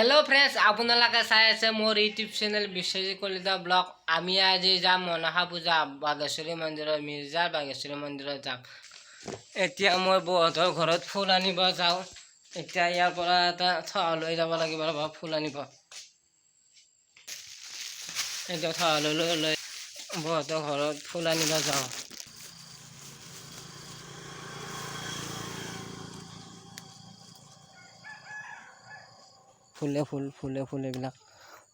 hello friends আপোনালোকে চাই আছে মোৰ YouTube channel Biswajit Kalita blog আমি আজি যাম মনসা পূজা বাগেশ্বৰী মন্দিৰত মিৰ্জাৰ বাগেশ্বৰী মন্দিৰত যাম এতিয়া মই বহঁতৰ ঘৰত ফুল আনিব যাওঁ এতিয়া ইয়াৰ পৰা এটা থোৱা লৈ যাব লাগিব ৰ'বা ফুল আনিব এটা থোৱা লৈ বহঁতৰ ঘৰত ফুল আনিব যাওঁ ফুলে ফুল এইবিলাক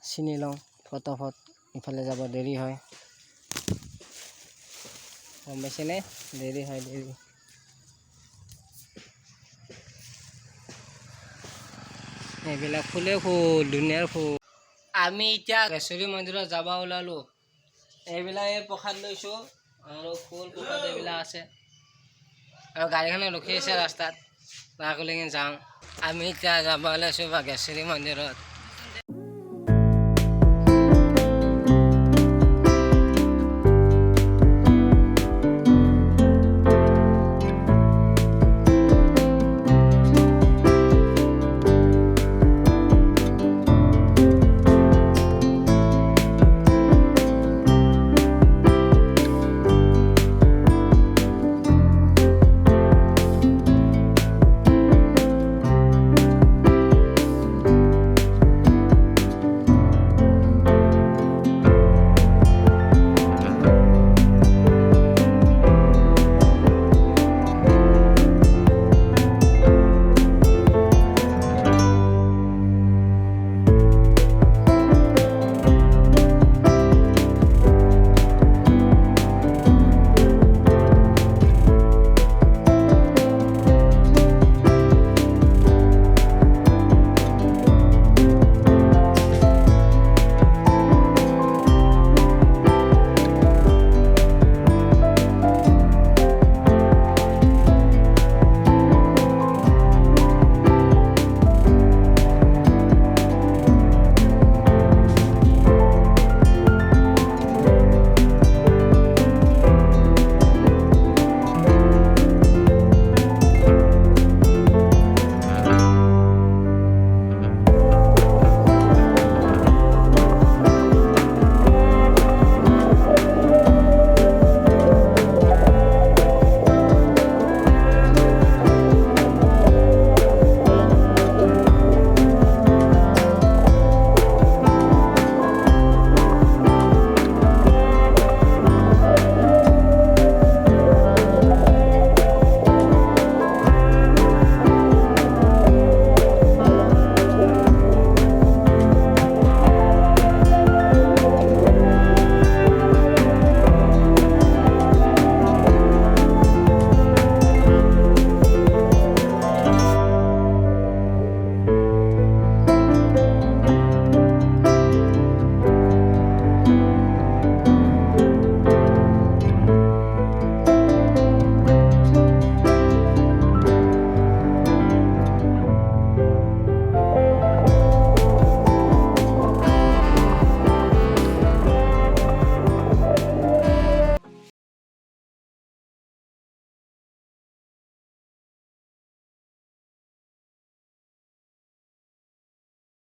চিনি লওঁ ফটাফট ইফালে যাব দেৰি হয় গম পাইছেনে দেৰি এইবিলাক ফুল ধুনীয়াৰ ফুল আমি এতিয়া বাগেশ্বৰী মন্দিৰত যাব ওলালোঁ এইবিলাক প্ৰসাদ লৈছোঁ আৰু ফুল প্ৰসাদ এইবিলাক আছে আৰু গাড়ীখনে ৰখি আছে ৰাস্তাত তাকলৈকে যাওঁ আমি এতিয়া যাব ওলাইছোঁ বাগেশ্বৰী মন্দিৰত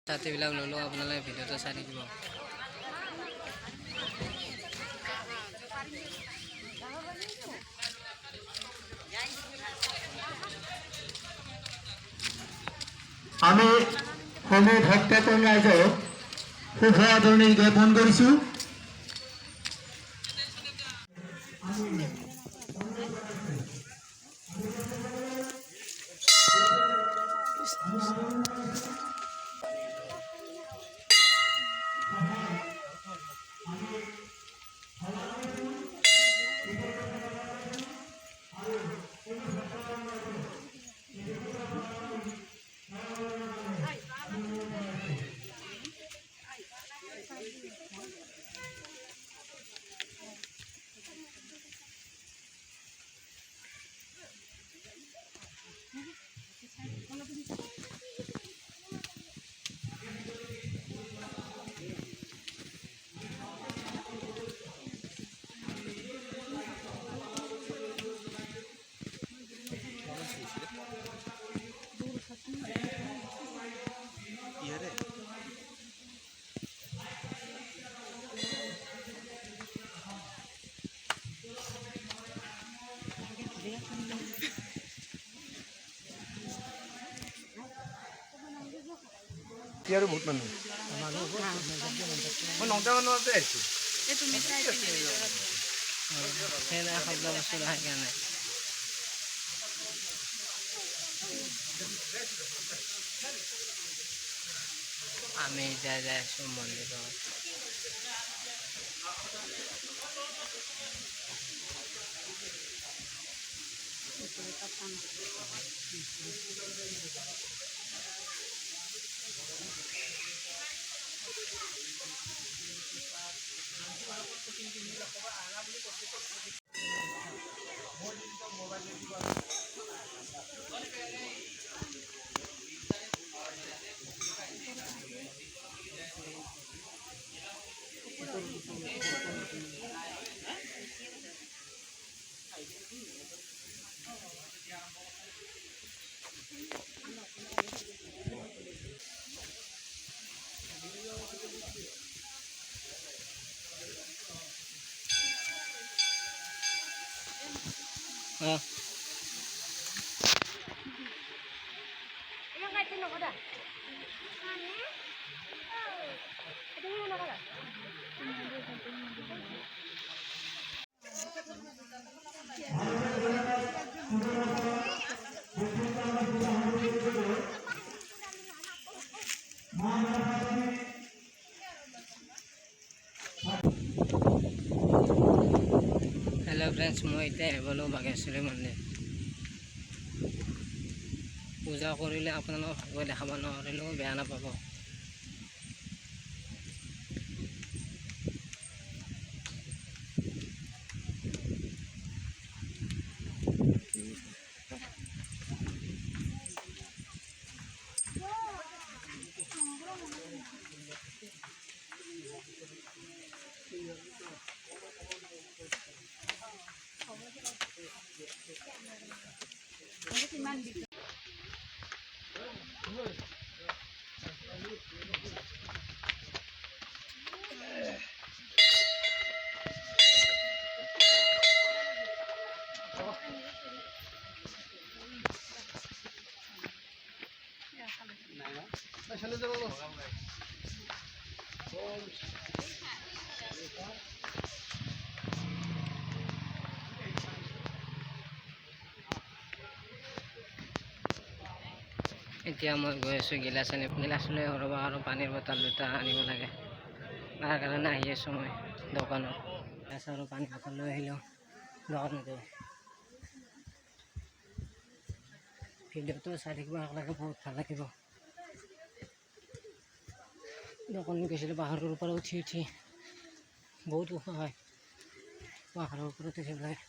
তাতেবিলাক ল'লোঁ আপোনালোকে ভিডিঅ'টো চাই থাকিব আমি সমূহ ভক্তজন ৰাইজক শুভ আদৰণি জ্ঞাপন কৰিছোঁ আৰু বহুত মানুহ মই 9টা মানতে আহিছোঁ সেইবিলাক শব্দ বস্তু নহয় কাৰণে আমি এতিয়া যাই আছোঁ মন্দিৰত हेलो फ्रेंड्स मैं इतना गलो बागेश्वरी मंदिर पूजा करिले आपनलोक भालকৈ দেখাব নোৱাৰিলেও বেয়া নাপাব এতিয়া মই গৈ আছোঁ গিলাচ লৈ ৰ'বা আৰু পানীৰ বটল দুটা আনিব লাগে তাৰ কাৰণে আহি আছোঁ মই দোকানত গিলাচ আৰু পানী বটল লৈ আহিলোঁ দোকানতে ভিডিঅ'টো চাই থাকিব লাগে বহুত ভাল লাগিব দোকানত গৈছিলোঁ পাহাৰৰ পৰা উঠি বহুত ওখ হয় পাহাৰৰ ওপৰত উঠিব লাগে